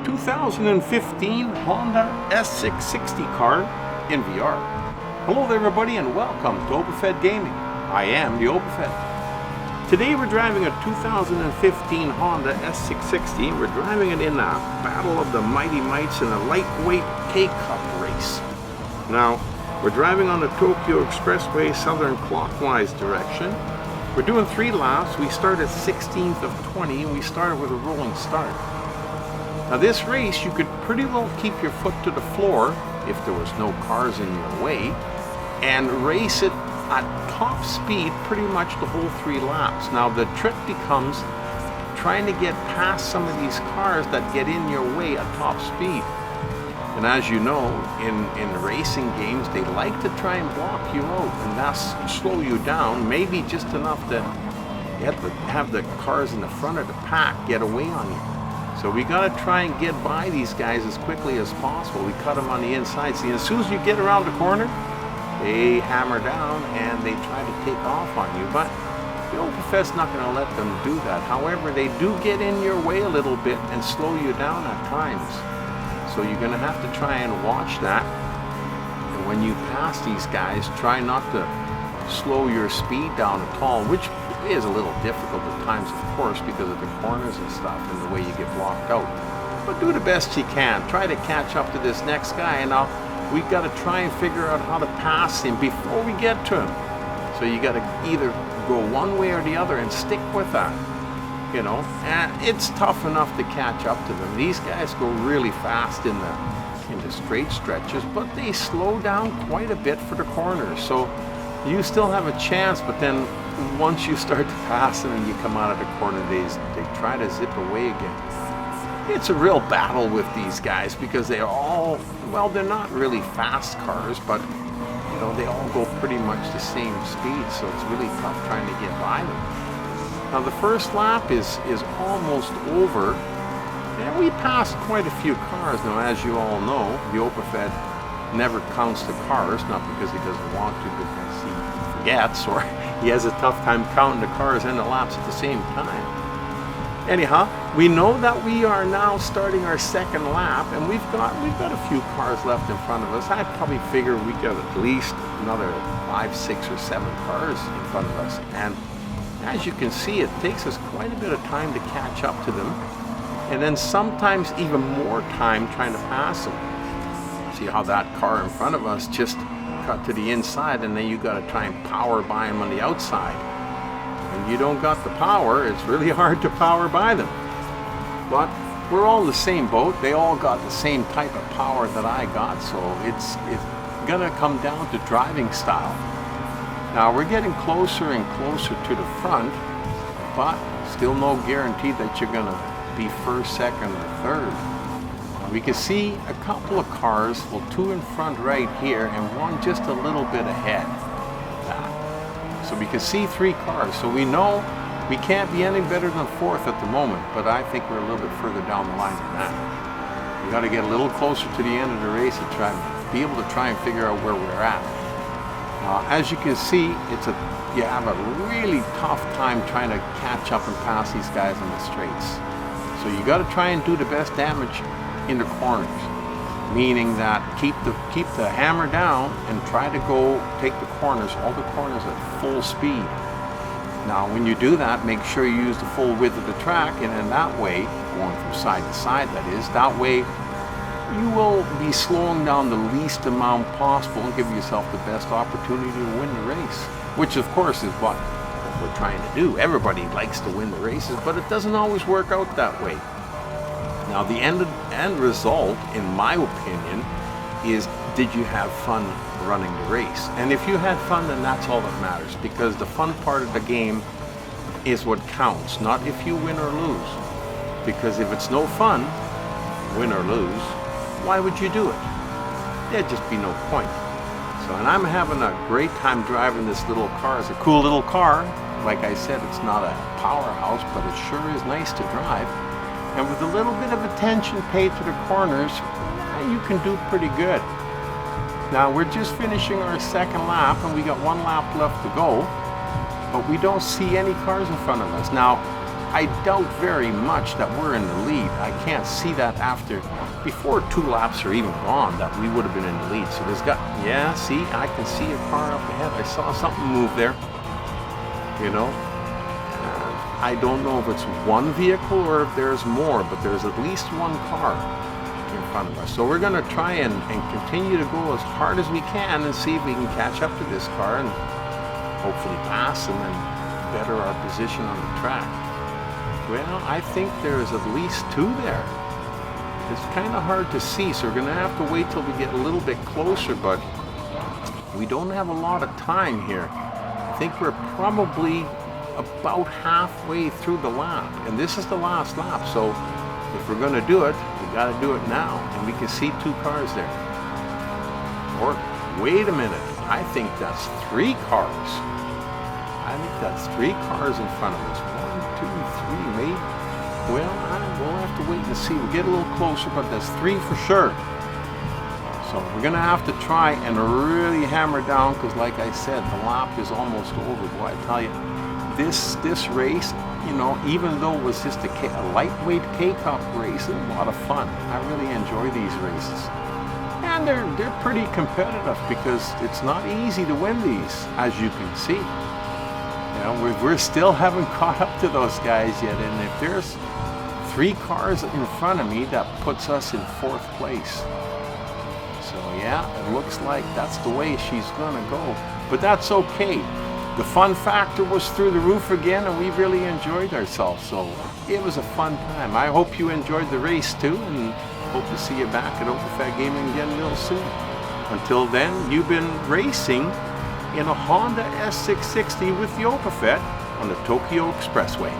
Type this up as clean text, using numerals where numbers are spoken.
2015 Honda S660 car in VR. Hello there everybody and welcome to Oberfed Gaming. I am the Oberfed. Today we're driving a 2015 Honda S660. We're driving it in a Battle of the Mighty Mites in a lightweight K-Cup race. Now, we're driving on the Tokyo Expressway southern clockwise direction. We're doing 3 laps. We start at 16th of 20 and we started with a rolling start. Now this race, you could pretty well keep your foot to the floor if there was no cars in your way and race it at top speed pretty much the whole 3 laps. Now the trick becomes trying to get past some of these cars that get in your way at top speed. And as you know, in racing games, they like to try and block you out and thus slow you down, maybe just enough that you have the cars in the front of the pack get away on you. So we got to try and get by these guys as quickly as possible. We cut them on the inside. See, as soon as you get around the corner, they hammer down and they try to take off on you. But the Oberfed's not going to let them do that. However, they do get in your way a little bit and slow you down at times. So you're going to have to try and watch that. And when you pass these guys, try not to slow your speed down at all, which is a little difficult at times, of course, because of the corners and stuff and the way you get blocked out. But do the best you can. Try to catch up to this next guy, and now we've got to try and figure out how to pass him before we get to him. So you got to either go one way or the other and stick with that. You know, and it's tough enough to catch up to them. These guys go really fast in the straight stretches, but they slow down quite a bit for the corners. So you still have a chance, but then once you start to pass them and you come out of the corner, they try to zip away again. It's a real battle with these guys because they're all, well, they're not really fast cars, but you know, they all go pretty much the same speed, so it's really tough trying to get by them. Now the first lap is almost over, and we passed quite a few cars. Now, as you all know, the Oberfed never counts the cars, not because he doesn't want to, because he forgets or he has a tough time counting the cars and the laps at the same time. Anyhow, we know that we are now starting our second lap, and we've got a few cars left in front of us. I probably figure we got at least another 5, 6, or 7 cars in front of us. And as you can see, it takes us quite a bit of time to catch up to them, and then sometimes even more time trying to pass them. See how that car in front of us just cut to the inside, and then you got to try and power by them on the outside. When you don't got the power, it's really hard to power by them. But we're all in the same boat. They all got the same type of power that I got, so it's gonna come down to driving style. Now we're getting closer and closer to the front, but still no guarantee that you're gonna be first, second, or third. We can see a couple of cars, well, 2 in front right here and 1 just a little bit ahead of that. So we can see 3 cars, so we know we can't be any better than 4th at the moment, but I think we're a little bit further down the line than that. We got to get a little closer to the end of the race and be able to try and figure out where we're at. As you can see, you have a really tough time trying to catch up and pass these guys on the straights. So you got to try and do the best damage in the corners, meaning that keep the hammer down and try to go take the corners, all the corners at full speed. Now when you do that, make sure you use the full width of the track, and in that way, going from side to side that is, that way you will be slowing down the least amount possible and give yourself the best opportunity to win the race, which of course is what we're trying to do. Everybody likes to win the races, but it doesn't always work out that way. Now the end result, in my opinion, is did you have fun running the race? And if you had fun, then that's all that matters, because the fun part of the game is what counts, not if you win or lose. Because if it's no fun, win or lose, why would you do it? There'd just be no point. So, and I'm having a great time driving this little car. It's a cool little car. Like I said, it's not a powerhouse, but it sure is nice to drive. And with a little bit of attention paid to the corners, you can do pretty good. Now we're just finishing our second lap, and we got 1 lap left to go, but we don't see any cars in front of us. Now, I doubt very much that we're in the lead. I can't see that before 2 laps are even gone, that we would have been in the lead. So there's yeah, see, I can see a car up ahead. I saw something move there, you know. I don't know if it's one vehicle or if there's more, but there's at least one car in front of us. So we're gonna try and continue to go as hard as we can and see if we can catch up to this car and hopefully pass and then better our position on the track. Well, I think there's at least 2 there. It's kind of hard to see, so we're going to have to wait till we get a little bit closer, but we don't have a lot of time here. I think we're probably about halfway through the lap, and this is the last lap, so if we're going to do it, we got to do it now, and we can see 2 cars there. Or, wait a minute, I think that's 3 cars. I think that's 3 cars in front of us. 1, 2, 3, maybe. Well, we'll have to wait and see. We'll get a little closer, but there's 3 for sure. So we're gonna have to try and really hammer down, because like I said, the lap is almost over. Boy, I tell you, this race, you know, even though it was just a lightweight K-Cup race, it's a lot of fun. I really enjoy these races. And they're pretty competitive, because it's not easy to win these, as you can see. You know, we're still haven't caught up to those guys yet, and if there's 3 cars in front of me, that puts us in 4th place. So yeah, it looks like that's the way she's gonna go, but that's okay. The fun factor was through the roof again, and we really enjoyed ourselves, so it was a fun time. I hope you enjoyed the race too, and hope to see you back at OpenFed Gaming again real soon. Until then, you've been racing in a Honda S660 with the OpenFed on the Tokyo Expressway.